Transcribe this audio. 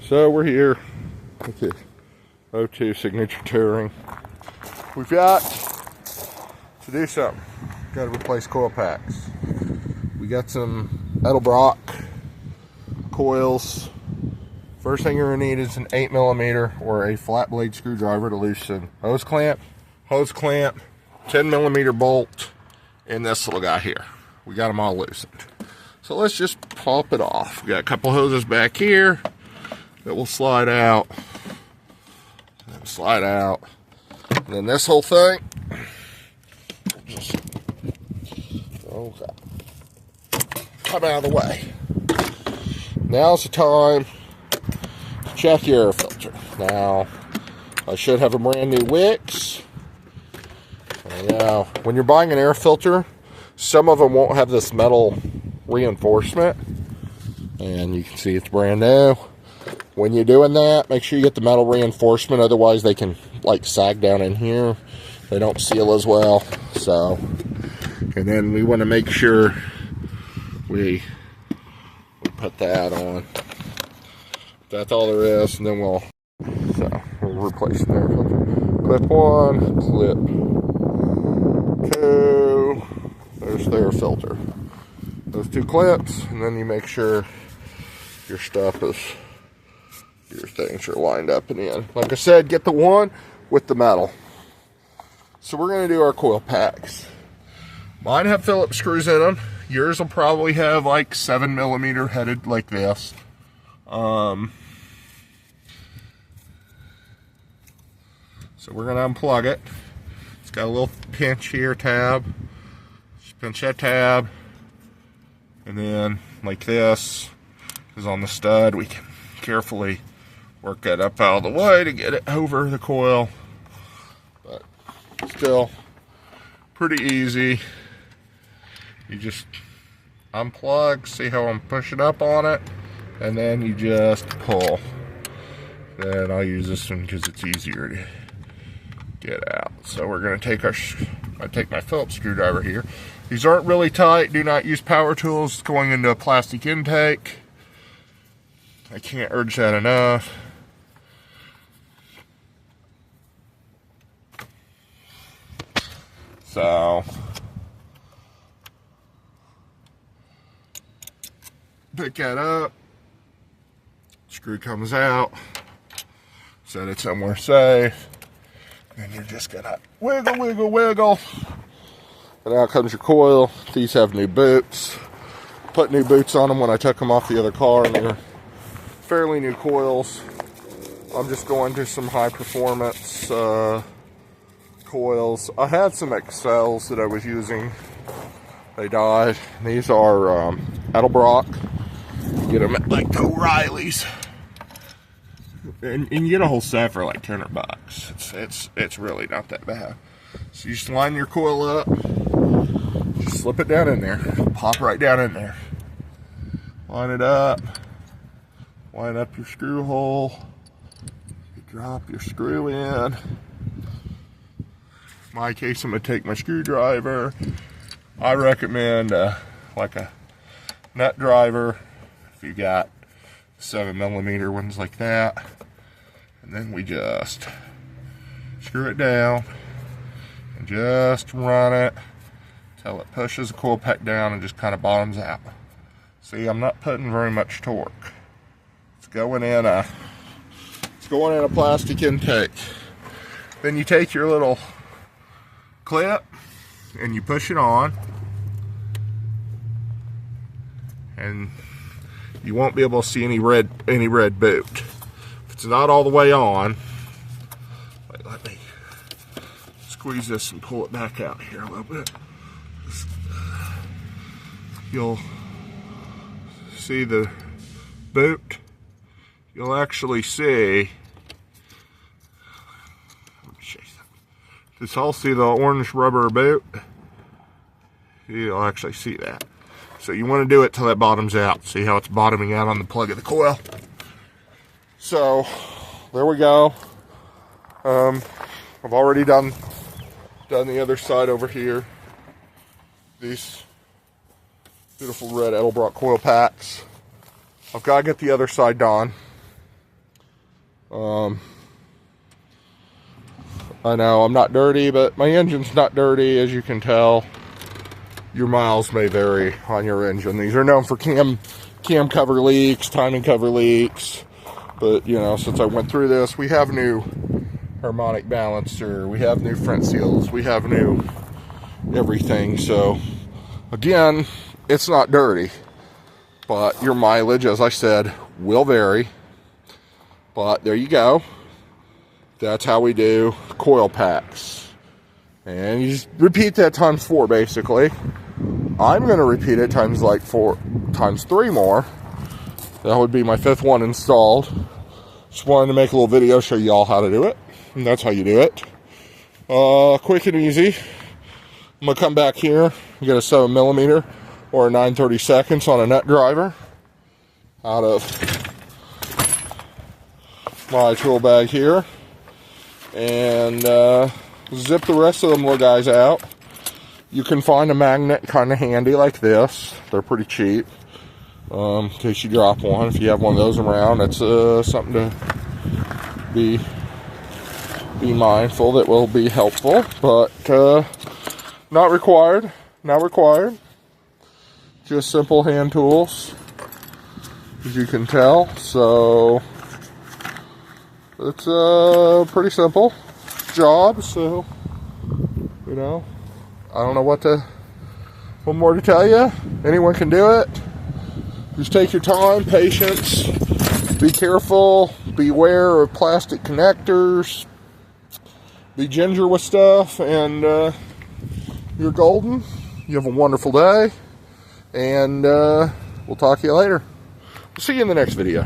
So we're here with the O2 signature touring. We've got to do something. Got to replace coil packs. We got some Edelbrock coils. First thing you're gonna need is an 8mm or a flat blade screwdriver to loosen hose clamp, 10mm bolt, and this little guy here. We got them all loosened. So let's just pop it off. We got a couple hoses back here that will slide out, and then this whole thing just come out of the way. Now's the time to check your air filter. Now, I should have a brand new wicks. Now, when you're buying an air filter, some of them won't have this metal reinforcement, and you can see it's brand new. When you're doing that, make sure you get the metal reinforcement, otherwise they can like sag down in here. They don't seal as well. So, and then we want to make sure we put that on. That's all there is, and then we'll replace the air filter. Clip 1, clip 2. There's the air filter. Those 2 clips, and then you make sure your things are lined up and in. Like I said, get the one with the metal. So we're going to do our coil packs. Mine have Phillips screws in them. Yours will probably have like 7mm headed like this. So we're going to unplug it. It's got a little pinch here, tab. Just pinch that tab. And then, like this, is on the stud. We can carefully work that up out of the way to get it over the coil. But still, pretty easy. You just unplug, see how I'm pushing up on it, and then you just pull. Then I'll use this one because it's easier to get out. So we're going to take my Phillips screwdriver here. These aren't really tight. Do not use power tools going into a plastic intake. I can't urge that enough. So pick that up. Screw comes out. Set it somewhere safe. And you're just gonna wiggle, wiggle, wiggle. And out comes your coil. These have new boots. Put new boots on them when I took them off the other car, and they're fairly new coils. I'm just going to some high performance coils. I had some XLs that I was using. They died. These are Edelbrock. You get them at like the O'Reilly's. And you get a whole set for like $200. It's really not that bad. So you just line your coil up, just slip it down in there, pop right down in there. Line it up, line up your screw hole, you drop your screw in. In my case, I'm gonna take my screwdriver. I recommend like a nut driver if you got 7mm ones like that. And then we just screw it down and just run it till it pushes the coil pack down and just kind of bottoms out. See, I'm not putting very much torque. It's going in a plastic intake. Then you take your little clip and you push it on, and you won't be able to see any red boot. If it's not all the way on, let me squeeze this and pull it back out here a little bit. You'll see the boot. You'll actually see, let me show you something. Just all see the orange rubber boot. You'll actually see that. So you want to do it till it bottoms out. See how it's bottoming out on the plug of the coil? So there we go. I've already done the other side over here. These beautiful red Edelbrock coil packs. I've got to get the other side done. I know I'm not dirty, but my engine's not dirty, as you can tell. Your miles may vary on your engine. These are known for cam cover leaks, timing cover leaks. But, you know, since I went through this, we have new harmonic balancer, we have new front seals, we have new everything. So, again, it's not dirty. But your mileage, as I said, will vary. But there you go. That's how we do coil packs. And you just repeat that times 4, basically. I'm going to repeat it times 3 more. That would be my 5th one installed. Just wanted to make a little video, show you all how to do it. And that's how you do it. Quick and easy. I'm going to come back here and get a 7mm or a 9/32 on a nut driver out of my tool bag here. And zip the rest of them little guys out. You can find a magnet kind of handy like this. They're pretty cheap. In case you drop one, if you have one of those around, that's something to be mindful that will be helpful, but not required. Not required. Just simple hand tools, as you can tell. So it's a pretty simple job. So, you know, I don't know what more to tell you. Anyone can do it. Just take your time, patience, be careful, beware of plastic connectors, be ginger with stuff, and you're golden. You have a wonderful day, and we'll talk to you later. See you in the next video.